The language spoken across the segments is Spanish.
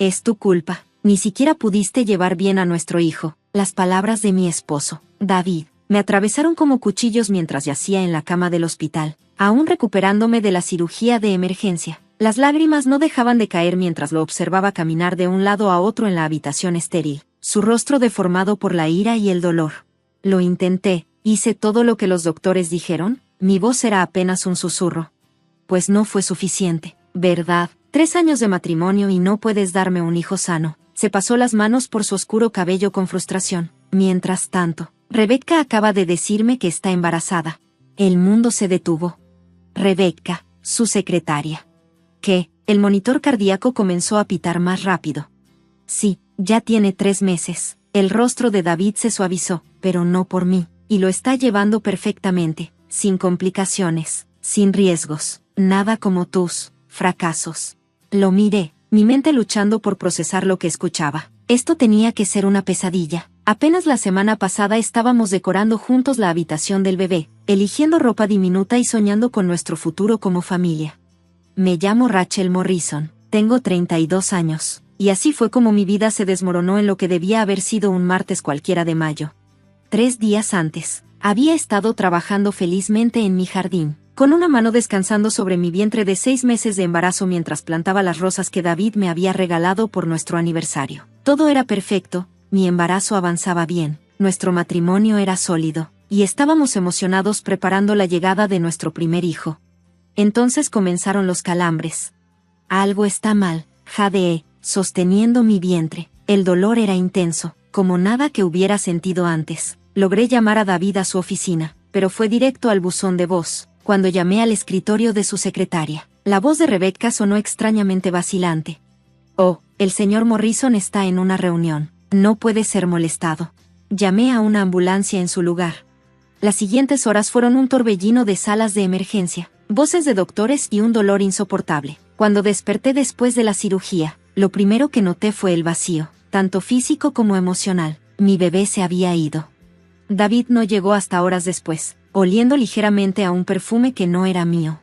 Es tu culpa. Ni siquiera pudiste llevar bien a nuestro hijo. Las palabras de mi esposo, David, me atravesaron como cuchillos mientras yacía en la cama del hospital, aún recuperándome de la cirugía de emergencia. Las lágrimas no dejaban de caer mientras lo observaba caminar de un lado a otro en la habitación estéril, su rostro deformado por la ira y el dolor. Lo intenté, hice todo lo que los doctores dijeron, mi voz era apenas un susurro. Pues no fue suficiente, ¿verdad? 3 años de matrimonio y no puedes darme un hijo sano. Se pasó las manos por su oscuro cabello con frustración. Mientras tanto, Rebecca acaba de decirme que está embarazada. El mundo se detuvo. Rebecca, su secretaria. ¿Qué? El monitor cardíaco comenzó a pitar más rápido. Sí, ya tiene 3 meses. El rostro de David se suavizó, pero no por mí, y lo está llevando perfectamente, sin complicaciones, sin riesgos, nada como tus fracasos. Lo miré, mi mente luchando por procesar lo que escuchaba. Esto tenía que ser una pesadilla. Apenas la semana pasada estábamos decorando juntos la habitación del bebé, eligiendo ropa diminuta y soñando con nuestro futuro como familia. Me llamo Rachel Morrison, tengo 32 años, y así fue como mi vida se desmoronó en lo que debía haber sido un martes cualquiera de mayo. 3 días antes, había estado trabajando felizmente en mi jardín, con una mano descansando sobre mi vientre de 6 meses de embarazo mientras plantaba las rosas que David me había regalado por nuestro aniversario. Todo era perfecto, mi embarazo avanzaba bien, nuestro matrimonio era sólido, y estábamos emocionados preparando la llegada de nuestro primer hijo. Entonces comenzaron los calambres. Algo está mal, jadeé, sosteniendo mi vientre. El dolor era intenso, como nada que hubiera sentido antes. Logré llamar a David a su oficina, pero fue directo al buzón de voz. Cuando llamé al escritorio de su secretaria, la voz de Rebecca sonó extrañamente vacilante. Oh, el señor Morrison está en una reunión. No puede ser molestado. Llamé a una ambulancia en su lugar. Las siguientes horas fueron un torbellino de salas de emergencia, voces de doctores y un dolor insoportable. Cuando desperté después de la cirugía, lo primero que noté fue el vacío, tanto físico como emocional. Mi bebé se había ido. David no llegó hasta horas después, oliendo ligeramente a un perfume que no era mío.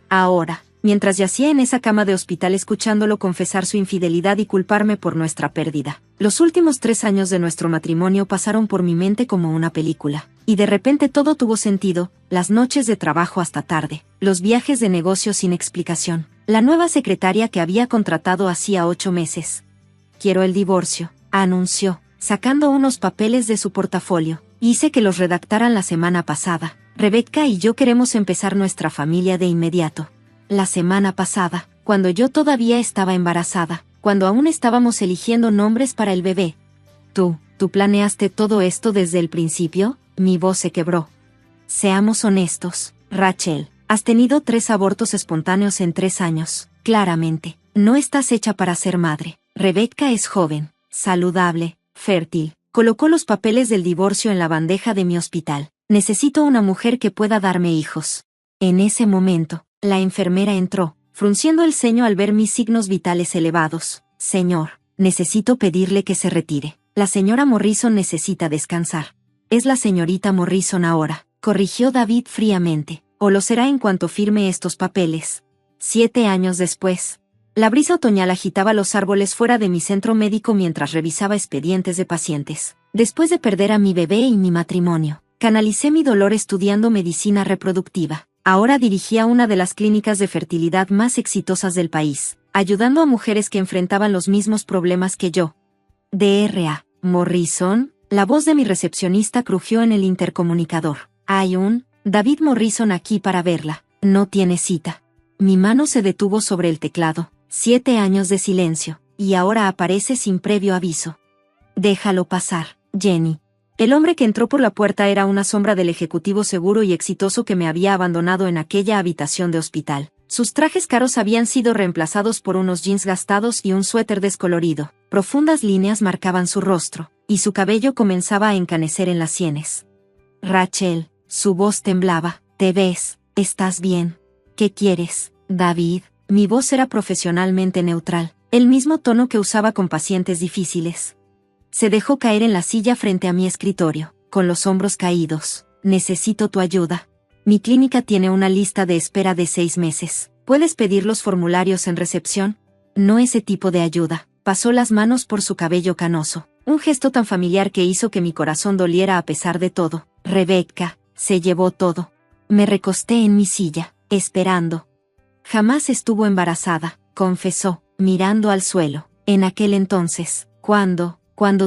Ahora, mientras yacía en esa cama de hospital escuchándolo confesar su infidelidad y culparme por nuestra pérdida, los últimos 3 años de nuestro matrimonio pasaron por mi mente como una película. Y de repente todo tuvo sentido, las noches de trabajo hasta tarde, los viajes de negocio sin explicación, la nueva secretaria que había contratado hacía 8 meses. Quiero el divorcio, anunció, sacando unos papeles de su portafolio. Hice que los redactaran la semana pasada. Rebecca y yo queremos empezar nuestra familia de inmediato. La semana pasada, cuando yo todavía estaba embarazada, cuando aún estábamos eligiendo nombres para el bebé. ¿Tú planeaste todo esto desde el principio? Mi voz se quebró. Seamos honestos, Rachel, has tenido 3 abortos espontáneos en 3 años. Claramente, no estás hecha para ser madre. Rebecca es joven, saludable, fértil. Colocó los papeles del divorcio en la bandeja de mi hospital. Necesito una mujer que pueda darme hijos. En ese momento, la enfermera entró, frunciendo el ceño al ver mis signos vitales elevados. Señor, necesito pedirle que se retire. La señora Morrison necesita descansar. Es la señorita Morrison ahora, corrigió David fríamente, o lo será en cuanto firme estos papeles. 7 años después. La brisa otoñal agitaba los árboles fuera de mi centro médico mientras revisaba expedientes de pacientes. Después de perder a mi bebé y mi matrimonio, canalicé mi dolor estudiando medicina reproductiva. Ahora dirigía una de las clínicas de fertilidad más exitosas del país, ayudando a mujeres que enfrentaban los mismos problemas que yo. Dra. Morrison, la voz de mi recepcionista crujió en el intercomunicador. Hay un David Morrison aquí para verla. No tiene cita. Mi mano se detuvo sobre el teclado. 7 años de silencio, y ahora aparece sin previo aviso. Déjalo pasar, Jenny. El hombre que entró por la puerta era una sombra del ejecutivo seguro y exitoso que me había abandonado en aquella habitación de hospital. Sus trajes caros habían sido reemplazados por unos jeans gastados y un suéter descolorido. Profundas líneas marcaban su rostro, y su cabello comenzaba a encanecer en las sienes. Rachel, su voz temblaba. ¿Te ves? ¿Estás bien? ¿Qué quieres, David? Mi voz era profesionalmente neutral, el mismo tono que usaba con pacientes difíciles. Se dejó caer en la silla frente a mi escritorio, con los hombros caídos. Necesito tu ayuda. Mi clínica tiene una lista de espera de 6 meses. ¿Puedes pedir los formularios en recepción? No ese tipo de ayuda. pasó las manos por su cabello canoso. Un gesto tan familiar que hizo que mi corazón doliera a pesar de todo. Rebecca, se llevó todo. Me recosté en mi silla, esperando. Jamás estuvo embarazada, confesó, mirando al suelo. En aquel entonces, cuando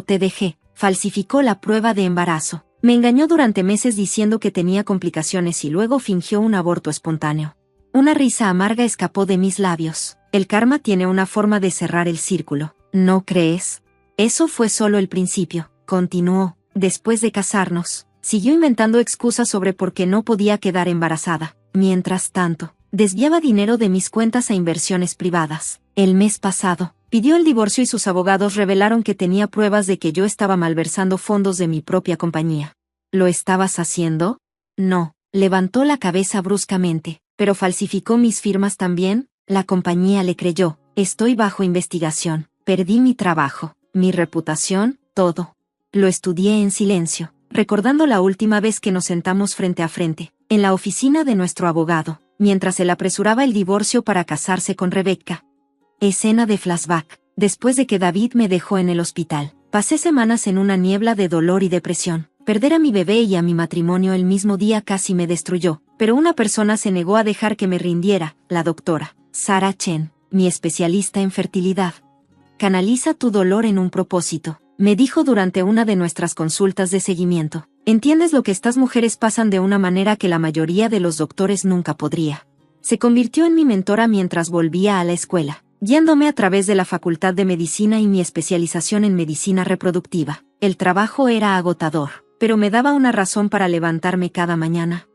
te dejé, falsificó la prueba de embarazo. Me engañó durante meses diciendo que tenía complicaciones y luego fingió un aborto espontáneo. Una risa amarga escapó de mis labios. El karma tiene una forma de cerrar el círculo, ¿no crees? Eso fue solo el principio, continuó. Después de casarnos, siguió inventando excusas sobre por qué no podía quedar embarazada. Mientras tanto, desviaba dinero de mis cuentas a inversiones privadas. El mes pasado, pidió el divorcio y sus abogados revelaron que tenía pruebas de que yo estaba malversando fondos de mi propia compañía. ¿Lo estabas haciendo? No, levantó la cabeza bruscamente. ¿Pero falsificó mis firmas también? La compañía le creyó. Estoy bajo investigación. Perdí mi trabajo, mi reputación, todo. Lo estudié en silencio, recordando la última vez que nos sentamos frente a frente, en la oficina de nuestro abogado, mientras él apresuraba el divorcio para casarse con Rebecca. Escena de flashback. Después de que David me dejó en el hospital, pasé semanas en una niebla de dolor y depresión. Perder a mi bebé y a mi matrimonio el mismo día casi me destruyó, pero una persona se negó a dejar que me rindiera, la doctora Sarah Chen, mi especialista en fertilidad. Canaliza tu dolor en un propósito, me dijo durante una de nuestras consultas de seguimiento. Entiendes lo que estas mujeres pasan de una manera que la mayoría de los doctores nunca podría. Se convirtió en mi mentora mientras volvía a la escuela, guiándome a través de la Facultad de Medicina y mi especialización en medicina reproductiva. El trabajo era agotador, pero me daba una razón para levantarme cada mañana.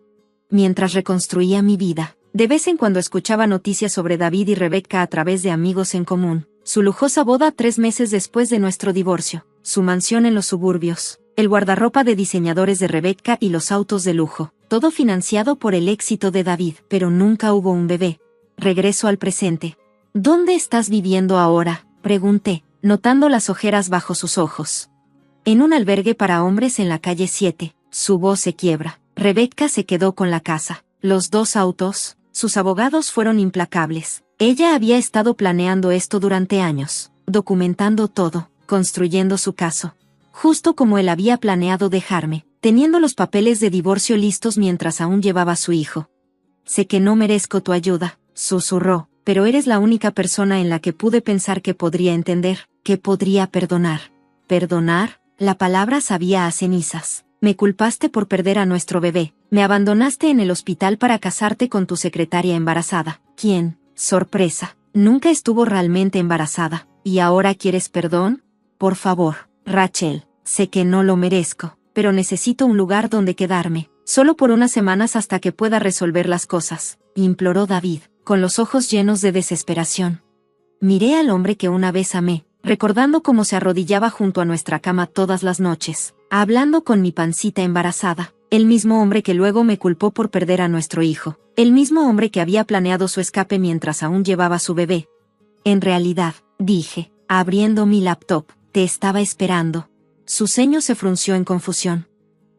Mientras reconstruía mi vida, de vez en cuando escuchaba noticias sobre David y Rebecca a través de amigos en común. Su lujosa boda 3 meses después de nuestro divorcio, su mansión en los suburbios, el guardarropa de diseñadores de Rebecca y los autos de lujo, todo financiado por el éxito de David, pero nunca hubo un bebé. Regreso al presente. ¿Dónde estás viviendo ahora?, pregunté, notando las ojeras bajo sus ojos. En un albergue para hombres en la calle 7, su voz se quiebra. Rebecca se quedó con la casa, los 2 autos, sus abogados fueron implacables. Ella había estado planeando esto durante años, documentando todo, construyendo su caso. Justo como él había planeado dejarme, teniendo los papeles de divorcio listos mientras aún llevaba a su hijo. Sé que no merezco tu ayuda, susurró, pero eres la única persona en la que pude pensar que podría entender, que podría perdonar. ¿Perdonar? La palabra sabía a cenizas. Me culpaste por perder a nuestro bebé, me abandonaste en el hospital para casarte con tu secretaria embarazada. ¿Quién? Sorpresa, nunca estuvo realmente embarazada. ¿Y ahora quieres perdón? Por favor, Rachel, sé que no lo merezco, pero necesito un lugar donde quedarme, solo por unas semanas hasta que pueda resolver las cosas, imploró David, con los ojos llenos de desesperación. Miré al hombre que una vez amé, recordando cómo se arrodillaba junto a nuestra cama todas las noches, hablando con mi pancita embarazada, el mismo hombre que luego me culpó por perder a nuestro hijo, el mismo hombre que había planeado su escape mientras aún llevaba a su bebé. En realidad, dije, abriendo mi laptop, te estaba esperando. Su ceño se frunció en confusión.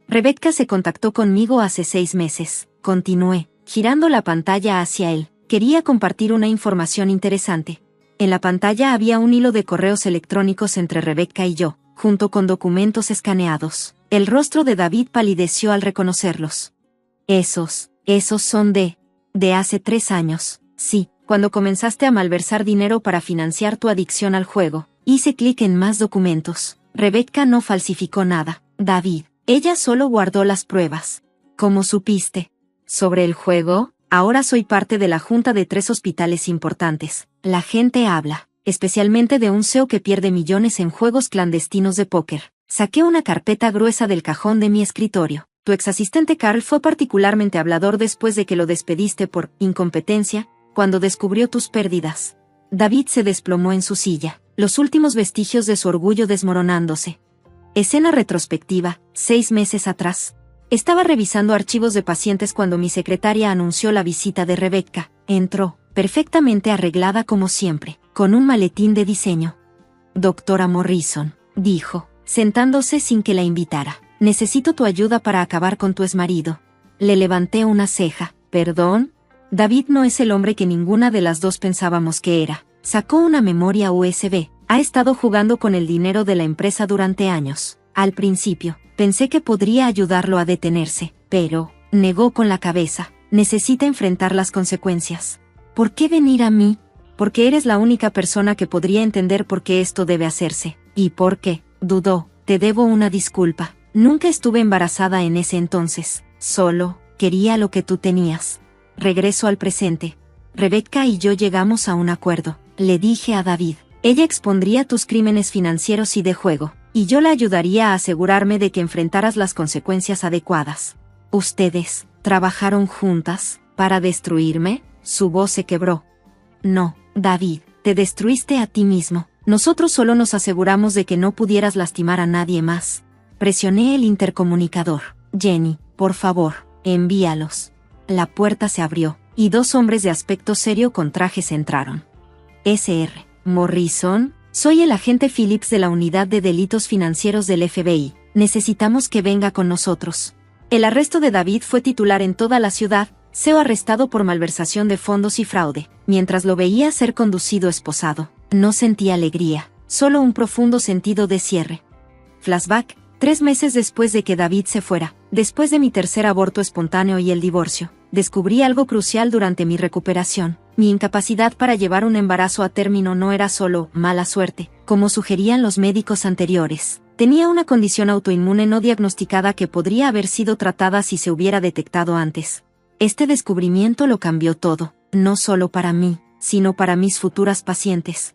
Rebecca se contactó conmigo hace 6 meses, continué, girando la pantalla hacia él. Quería compartir una información interesante. En la pantalla había un hilo de correos electrónicos entre Rebecca y yo, junto con documentos escaneados. El rostro de David palideció al reconocerlos. Esos son de hace 3 años. Sí, cuando comenzaste a malversar dinero para financiar tu adicción al juego. Hice clic en más documentos. Rebecca no falsificó nada, David. Ella solo guardó las pruebas. ¿Cómo supiste? ¿Sobre el juego? Ahora soy parte de la junta de 3 hospitales importantes. La gente habla, especialmente de un CEO que pierde millones en juegos clandestinos de póker. Saqué una carpeta gruesa del cajón de mi escritorio. Tu exasistente Carl fue particularmente hablador después de que lo despediste por incompetencia, cuando descubrió tus pérdidas. David se desplomó en su silla, los últimos vestigios de su orgullo desmoronándose. Escena retrospectiva, 6 meses atrás. Estaba revisando archivos de pacientes cuando mi secretaria anunció la visita de Rebecca. Entró, perfectamente arreglada como siempre, con un maletín de diseño. Doctora Morrison, dijo, sentándose sin que la invitara. Necesito tu ayuda para acabar con tu exmarido. Le levanté una ceja. ¿Perdón? David no es el hombre que ninguna de las dos pensábamos que era. Sacó una memoria USB, Ha estado jugando con el dinero de la empresa durante años. Al principio, pensé que podría ayudarlo a detenerse, pero negó con la cabeza. Necesita enfrentar las consecuencias. ¿Por qué venir a mí? Porque eres la única persona que podría entender por qué esto debe hacerse. ¿Y por qué? Dudó. Te debo una disculpa. Nunca estuve embarazada en ese entonces. Solo quería lo que tú tenías. Regreso al presente. Rebecca y yo llegamos a un acuerdo. Le dije a David. Ella expondría tus crímenes financieros y de juego, y yo la ayudaría a asegurarme de que enfrentaras las consecuencias adecuadas. ¿Ustedes trabajaron juntas para destruirme? Su voz se quebró. No, David, te destruiste a ti mismo. Nosotros solo nos aseguramos de que no pudieras lastimar a nadie más. Presioné el intercomunicador. Jenny, por favor, envíalos. La puerta se abrió, y dos hombres de aspecto serio con trajes entraron. Sr. Morrison, soy el agente Phillips de la Unidad de Delitos Financieros del FBI. Necesitamos que venga con nosotros. El arresto de David fue titular en toda la ciudad, CEO arrestado por malversación de fondos y fraude. Mientras lo veía ser conducido esposado, no sentí alegría, solo un profundo sentido de cierre. Flashback, 3 meses después de que David se fuera, después de mi tercer aborto espontáneo y el divorcio, descubrí algo crucial durante mi recuperación. Mi incapacidad para llevar un embarazo a término no era solo mala suerte, como sugerían los médicos anteriores. Tenía una condición autoinmune no diagnosticada que podría haber sido tratada si se hubiera detectado antes. Este descubrimiento lo cambió todo, no solo para mí, sino para mis futuras pacientes.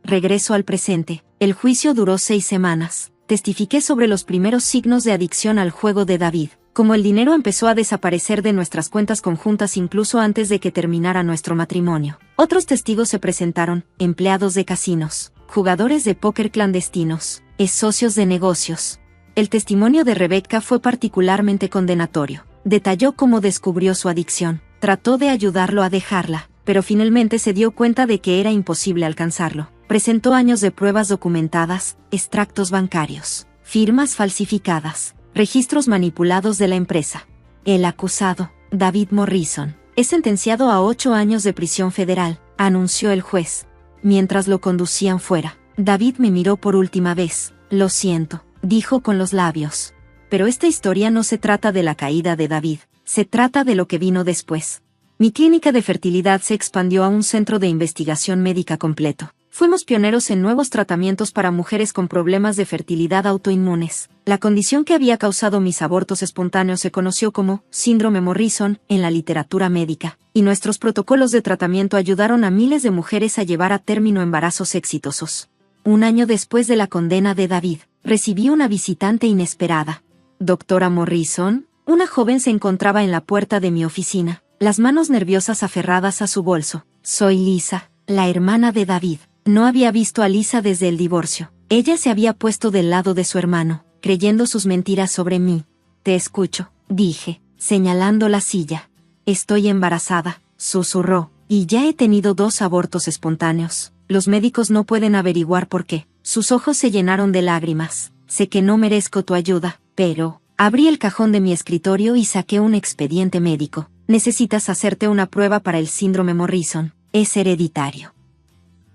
Regreso al presente. El juicio duró 6 semanas. Testifiqué sobre los primeros signos de adicción al juego de David, como el dinero empezó a desaparecer de nuestras cuentas conjuntas incluso antes de que terminara nuestro matrimonio. Otros testigos se presentaron, empleados de casinos, jugadores de póker clandestinos, socios de negocios. El testimonio de Rebecca fue particularmente condenatorio. Detalló cómo descubrió su adicción, trató de ayudarlo a dejarla, pero finalmente se dio cuenta de que era imposible alcanzarlo. Presentó años de pruebas documentadas, extractos bancarios, firmas falsificadas, registros manipulados de la empresa. El acusado, David Morrison, es sentenciado a 8 años de prisión federal, anunció el juez. Mientras lo conducían fuera, David me miró por última vez. Lo siento, dijo con los labios. Pero esta historia no se trata de la caída de David, se trata de lo que vino después. Mi clínica de fertilidad se expandió a un centro de investigación médica completo. Fuimos pioneros en nuevos tratamientos para mujeres con problemas de fertilidad autoinmunes. La condición que había causado mis abortos espontáneos se conoció como síndrome Morrison en la literatura médica, y nuestros protocolos de tratamiento ayudaron a miles de mujeres a llevar a término embarazos exitosos. Un año después de la condena de David, recibí una visitante inesperada. Doctora Morrison, una joven se encontraba en la puerta de mi oficina, las manos nerviosas aferradas a su bolso. Soy Lisa, la hermana de David. No había visto a Lisa desde el divorcio. Ella se había puesto del lado de su hermano, creyendo sus mentiras sobre mí. Te escucho, dije, señalando la silla. Estoy embarazada, susurró, y ya he tenido 2 abortos espontáneos. Los médicos no pueden averiguar por qué. Sus ojos se llenaron de lágrimas. Sé que no merezco tu ayuda, pero... Abrí el cajón de mi escritorio y saqué un expediente médico. Necesitas hacerte una prueba para el síndrome Morrison. Es hereditario.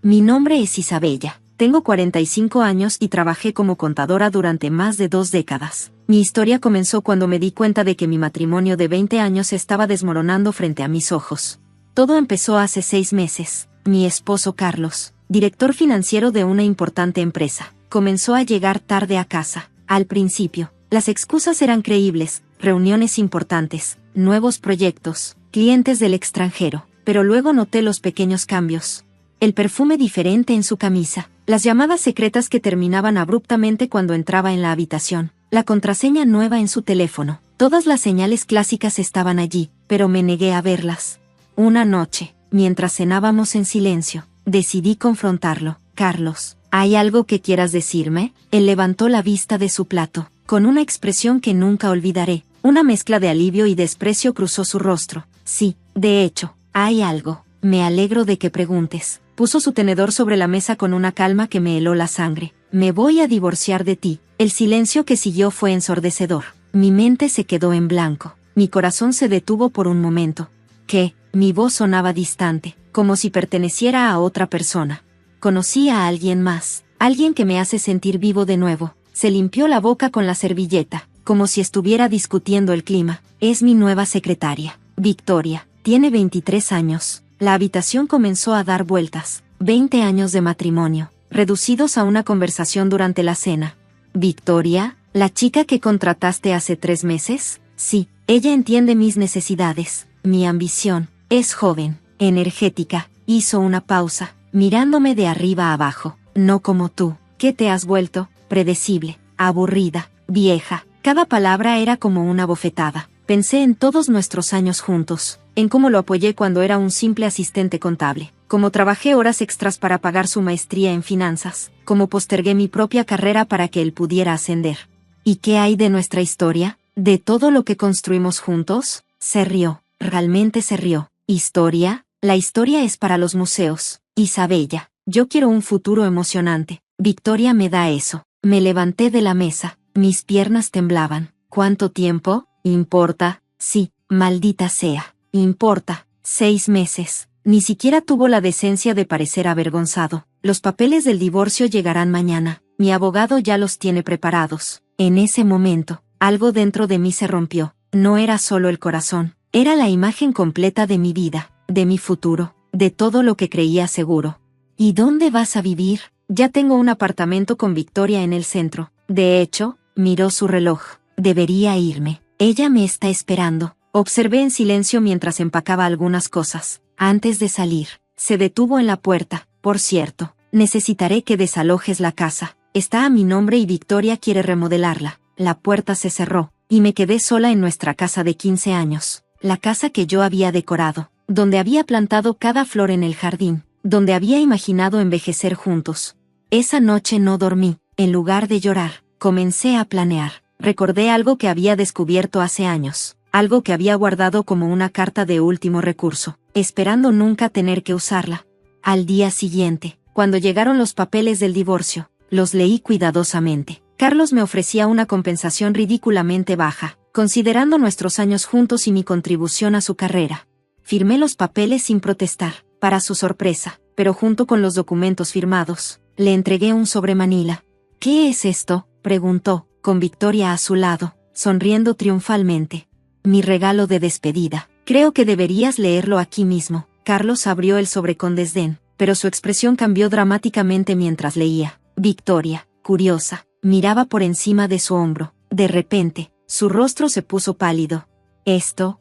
Mi nombre es Isabella, tengo 45 años y trabajé como contadora durante más de 2 décadas. Mi historia comenzó cuando me di cuenta de que mi matrimonio de 20 años estaba desmoronando frente a mis ojos. Todo empezó hace 6 meses. Mi esposo Carlos, director financiero de una importante empresa, comenzó a llegar tarde a casa. Al principio, las excusas eran creíbles, reuniones importantes, nuevos proyectos, clientes del extranjero, pero luego noté los pequeños cambios. El perfume diferente en su camisa, las llamadas secretas que terminaban abruptamente cuando entraba en la habitación, la contraseña nueva en su teléfono. Todas las señales clásicas estaban allí, pero me negué a verlas. Una noche, mientras cenábamos en silencio, decidí confrontarlo. Carlos, ¿hay algo que quieras decirme? Él levantó la vista de su plato, con una expresión que nunca olvidaré. Una mezcla de alivio y desprecio cruzó su rostro. Sí, de hecho, hay algo. Me alegro de que preguntes. Puso su tenedor sobre la mesa con una calma que me heló la sangre. Me voy a divorciar de ti. El silencio que siguió fue ensordecedor. Mi mente se quedó en blanco. Mi corazón se detuvo por un momento. ¿Qué? Mi voz sonaba distante, como si perteneciera a otra persona. Conocí a alguien más, alguien que me hace sentir vivo de nuevo. Se limpió la boca con la servilleta, como si estuviera discutiendo el clima. Es mi nueva secretaria, Victoria. Tiene 23 años. La habitación comenzó a dar vueltas. 20 años de matrimonio, reducidos a una conversación durante la cena. Victoria, ¿la chica que contrataste hace 3 meses? Sí, ella entiende mis necesidades, mi ambición. Es joven, energética. Hizo una pausa, mirándome de arriba a abajo. No como tú, que te has vuelto predecible, aburrida, vieja. Cada palabra era como una bofetada. Pensé en todos nuestros años juntos, en cómo lo apoyé cuando era un simple asistente contable, cómo trabajé horas extras para pagar su maestría en finanzas, cómo postergué mi propia carrera para que él pudiera ascender. ¿Y qué hay de nuestra historia? ¿De todo lo que construimos juntos? Se rió, realmente se rió. ¿Historia? La historia es para los museos, Isabella. Yo quiero un futuro emocionante. Victoria me da eso. Me levanté de la mesa, mis piernas temblaban. ¿Cuánto tiempo? ¿Importa? Sí, maldita sea. Importa. 6 meses. Ni siquiera tuvo la decencia de parecer avergonzado. Los papeles del divorcio llegarán mañana. Mi abogado ya los tiene preparados. En ese momento, algo dentro de mí se rompió. No era solo el corazón. Era la imagen completa de mi vida, de mi futuro, de todo lo que creía seguro. ¿Y dónde vas a vivir? Ya tengo un apartamento con Victoria en el centro. De hecho, miró su reloj. Debería irme. Ella me está esperando. Observé en silencio mientras empacaba algunas cosas. Antes de salir, se detuvo en la puerta. Por cierto, necesitaré que desalojes la casa. Está a mi nombre y Victoria quiere remodelarla. La puerta se cerró, y me quedé sola en nuestra casa de 15 años. La casa que yo había decorado, donde había plantado cada flor en el jardín, donde había imaginado envejecer juntos. Esa noche no dormí. En lugar de llorar, comencé a planear. Recordé algo que había descubierto hace años, algo que había guardado como una carta de último recurso, esperando nunca tener que usarla. Al día siguiente, cuando llegaron los papeles del divorcio, los leí cuidadosamente. Carlos me ofrecía una compensación ridículamente baja, considerando nuestros años juntos y mi contribución a su carrera. Firmé los papeles sin protestar, para su sorpresa, pero junto con los documentos firmados, le entregué un sobre Manila. ¿Qué es esto?, preguntó, con Victoria a su lado, sonriendo triunfalmente. Mi regalo de despedida. Creo que deberías leerlo aquí mismo. Carlos abrió el sobre con desdén, pero su expresión cambió dramáticamente mientras leía. Victoria, curiosa, miraba por encima de su hombro. De repente, su rostro se puso pálido. Esto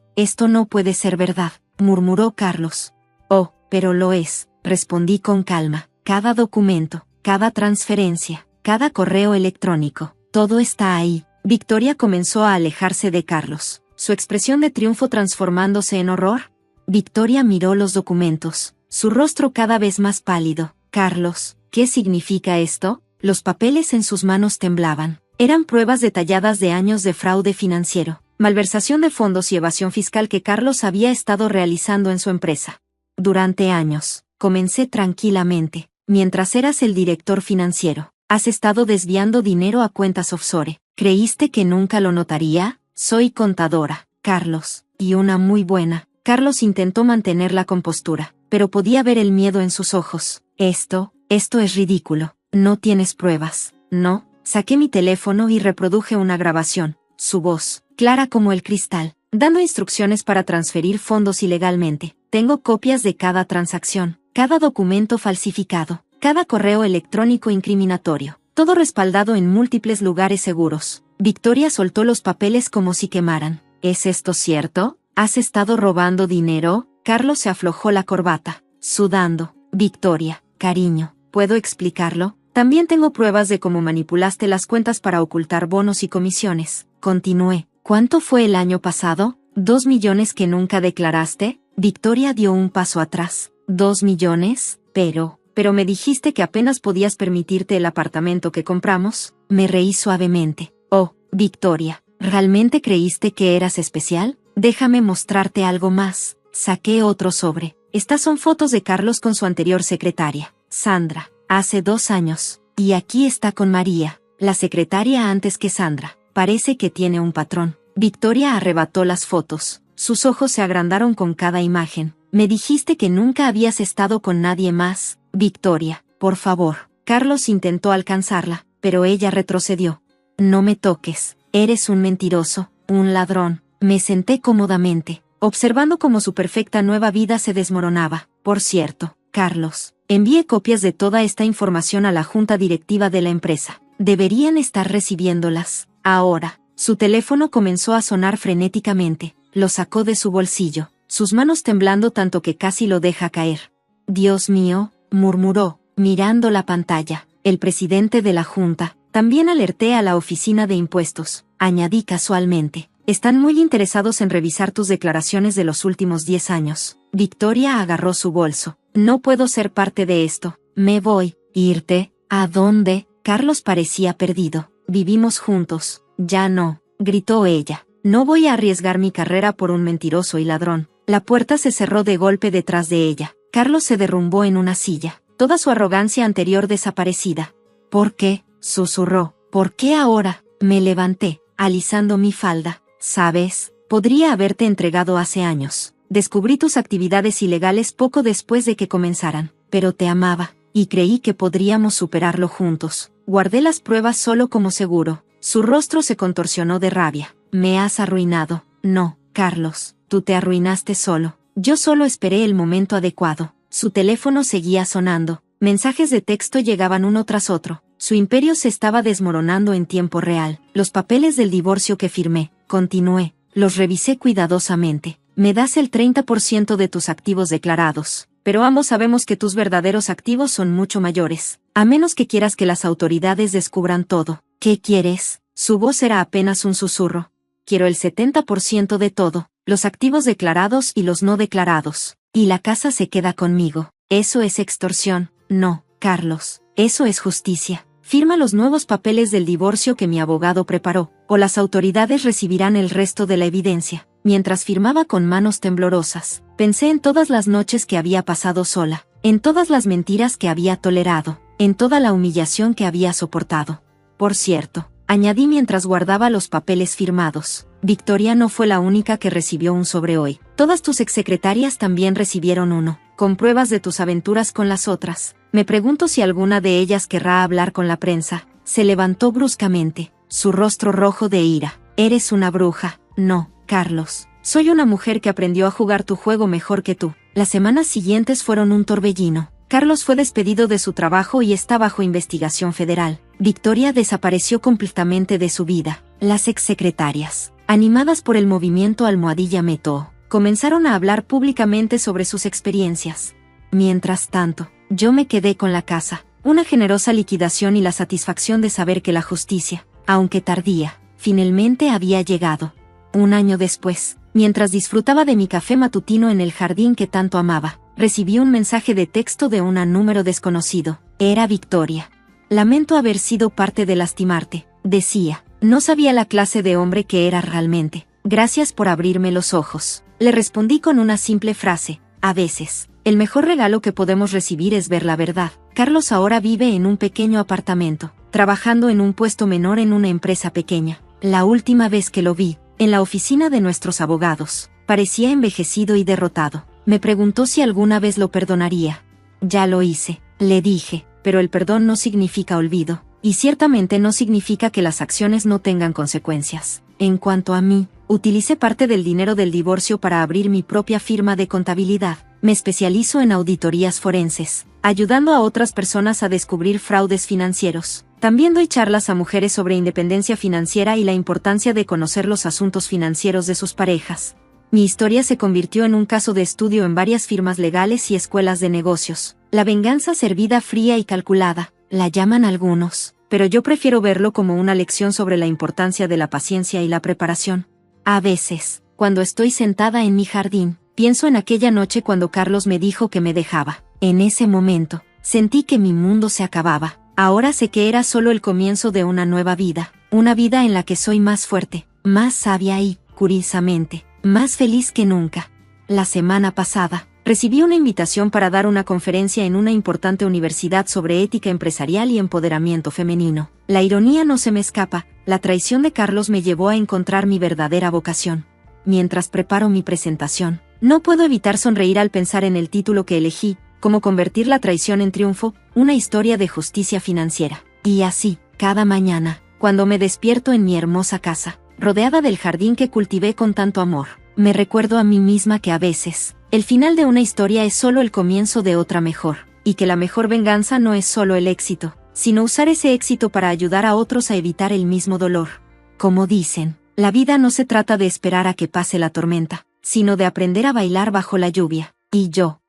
no puede ser verdad, murmuró Carlos. Oh, pero lo es, respondí con calma. Cada documento, cada transferencia, cada correo electrónico, todo está ahí. Victoria comenzó a alejarse de Carlos, su expresión de triunfo transformándose en horror. Victoria miró los documentos, su rostro cada vez más pálido. Carlos, ¿qué significa esto? Los papeles en sus manos temblaban. Eran pruebas detalladas de años de fraude financiero, malversación de fondos y evasión fiscal que Carlos había estado realizando en su empresa. Durante años, comencé tranquilamente, mientras eras el director financiero. Has estado desviando dinero a cuentas offshore. ¿Creíste que nunca lo notaría? Soy contadora, Carlos, y una muy buena. Carlos intentó mantener la compostura, pero podía ver el miedo en sus ojos. Esto es ridículo. No tienes pruebas, ¿no? Saqué mi teléfono y reproduje una grabación. Su voz, clara como el cristal, dando instrucciones para transferir fondos ilegalmente. Tengo copias de cada transacción, cada documento falsificado, cada correo electrónico incriminatorio, todo respaldado en múltiples lugares seguros. Victoria soltó los papeles como si quemaran. ¿Es esto cierto? ¿Has estado robando dinero? Carlos se aflojó la corbata, sudando. Victoria, cariño, ¿puedo explicarlo? También tengo pruebas de cómo manipulaste las cuentas para ocultar bonos y comisiones. Continué. ¿Cuánto fue el año pasado? ¿2 millones que nunca declaraste? Victoria dio un paso atrás. ¿2 millones? Pero me dijiste que apenas podías permitirte el apartamento que compramos. Me reí suavemente. Oh, Victoria, ¿realmente creíste que eras especial? Déjame mostrarte algo más. Saqué otro sobre. Estas son fotos de Carlos con su anterior secretaria, Sandra, hace 2 años. Y aquí está con María, la secretaria antes que Sandra. Parece que tiene un patrón. Victoria arrebató las fotos. Sus ojos se agrandaron con cada imagen. Me dijiste que nunca habías estado con nadie más. Victoria, por favor. Carlos intentó alcanzarla, pero ella retrocedió. No me toques, eres un mentiroso, un ladrón. Me senté cómodamente, observando cómo su perfecta nueva vida se desmoronaba. Por cierto, Carlos, envié copias de toda esta información a la junta directiva de la empresa. Deberían estar recibiéndolas. Ahora, su teléfono comenzó a sonar frenéticamente. Lo sacó de su bolsillo, sus manos temblando tanto que casi lo deja caer. Dios mío, murmuró, mirando la pantalla. El presidente de la junta. También alerté a la oficina de impuestos. Añadí casualmente. Están muy interesados en revisar tus declaraciones de los últimos 10 años. Victoria agarró su bolso. No puedo ser parte de esto. Me voy. ¿Irte? ¿A dónde? Carlos parecía perdido. Vivimos juntos. Ya no, gritó ella. No voy a arriesgar mi carrera por un mentiroso y ladrón. La puerta se cerró de golpe detrás de ella. Carlos se derrumbó en una silla, toda su arrogancia anterior desaparecida. ¿Por qué? Susurró. ¿Por qué ahora? Me levanté, alisando mi falda. ¿Sabes? Podría haberte entregado hace años. Descubrí tus actividades ilegales poco después de que comenzaran, pero te amaba, y creí que podríamos superarlo juntos. Guardé las pruebas solo como seguro. Su rostro se contorsionó de rabia. Me has arruinado. No, Carlos, tú te arruinaste solo. Yo solo esperé el momento adecuado. Su teléfono seguía sonando. Mensajes de texto llegaban uno tras otro. Su imperio se estaba desmoronando en tiempo real. Los papeles del divorcio que firmé, continué, los revisé cuidadosamente. Me das el 30% de tus activos declarados, pero ambos sabemos que tus verdaderos activos son mucho mayores. A menos que quieras que las autoridades descubran todo. ¿Qué quieres? Su voz era apenas un susurro. Quiero el 70% de todo, los activos declarados y los no declarados. Y la casa se queda conmigo. Eso es extorsión. No, Carlos, eso es justicia. Firma los nuevos papeles del divorcio que mi abogado preparó, o las autoridades recibirán el resto de la evidencia. Mientras firmaba con manos temblorosas, pensé en todas las noches que había pasado sola, en todas las mentiras que había tolerado, en toda la humillación que había soportado. Por cierto, añadí mientras guardaba los papeles firmados, Victoria no fue la única que recibió un sobre hoy. Todas tus exsecretarias también recibieron uno, con pruebas de tus aventuras con las otras. Me pregunto si alguna de ellas querrá hablar con la prensa. Se levantó bruscamente, su rostro rojo de ira. Eres una bruja. No, Carlos. Soy una mujer que aprendió a jugar tu juego mejor que tú. Las semanas siguientes fueron un torbellino. Carlos fue despedido de su trabajo y está bajo investigación federal. Victoria desapareció completamente de su vida. Las exsecretarias, animadas por el movimiento Almohadilla Meto, comenzaron a hablar públicamente sobre sus experiencias. Mientras tanto, yo me quedé con la casa, una generosa liquidación y la satisfacción de saber que la justicia, aunque tardía, finalmente había llegado. Un año después, mientras disfrutaba de mi café matutino en el jardín que tanto amaba, recibí un mensaje de texto de un número desconocido. Era Victoria. Lamento haber sido parte de lastimarte, decía. No sabía la clase de hombre que era realmente. Gracias por abrirme los ojos. Le respondí con una simple frase. A veces, el mejor regalo que podemos recibir es ver la verdad. Carlos ahora vive en un pequeño apartamento, trabajando en un puesto menor en una empresa pequeña. La última vez que lo vi, en la oficina de nuestros abogados, parecía envejecido y derrotado. Me preguntó si alguna vez lo perdonaría. Ya lo hice, le dije, pero el perdón no significa olvido, y ciertamente no significa que las acciones no tengan consecuencias. En cuanto a mí, utilicé parte del dinero del divorcio para abrir mi propia firma de contabilidad. Me especializo en auditorías forenses, ayudando a otras personas a descubrir fraudes financieros. También doy charlas a mujeres sobre independencia financiera y la importancia de conocer los asuntos financieros de sus parejas. Mi historia se convirtió en un caso de estudio en varias firmas legales y escuelas de negocios. La venganza servida fría y calculada, la llaman algunos, pero yo prefiero verlo como una lección sobre la importancia de la paciencia y la preparación. A veces, cuando estoy sentada en mi jardín, pienso en aquella noche cuando Carlos me dijo que me dejaba. En ese momento, sentí que mi mundo se acababa. Ahora sé que era solo el comienzo de una nueva vida, una vida en la que soy más fuerte, más sabia y, curiosamente, más feliz que nunca. La semana pasada, recibí una invitación para dar una conferencia en una importante universidad sobre ética empresarial y empoderamiento femenino. La ironía no se me escapa, la traición de Carlos me llevó a encontrar mi verdadera vocación. Mientras preparo mi presentación, no puedo evitar sonreír al pensar en el título que elegí, Cómo convertir la traición en triunfo, una historia de justicia financiera. Y así, cada mañana, cuando me despierto en mi hermosa casa, rodeada del jardín que cultivé con tanto amor, me recuerdo a mí misma que a veces, el final de una historia es solo el comienzo de otra mejor, y que la mejor venganza no es solo el éxito, sino usar ese éxito para ayudar a otros a evitar el mismo dolor. Como dicen, la vida no se trata de esperar a que pase la tormenta, sino de aprender a bailar bajo la lluvia. Y yo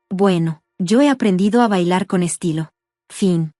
he aprendido a bailar con estilo. Fin.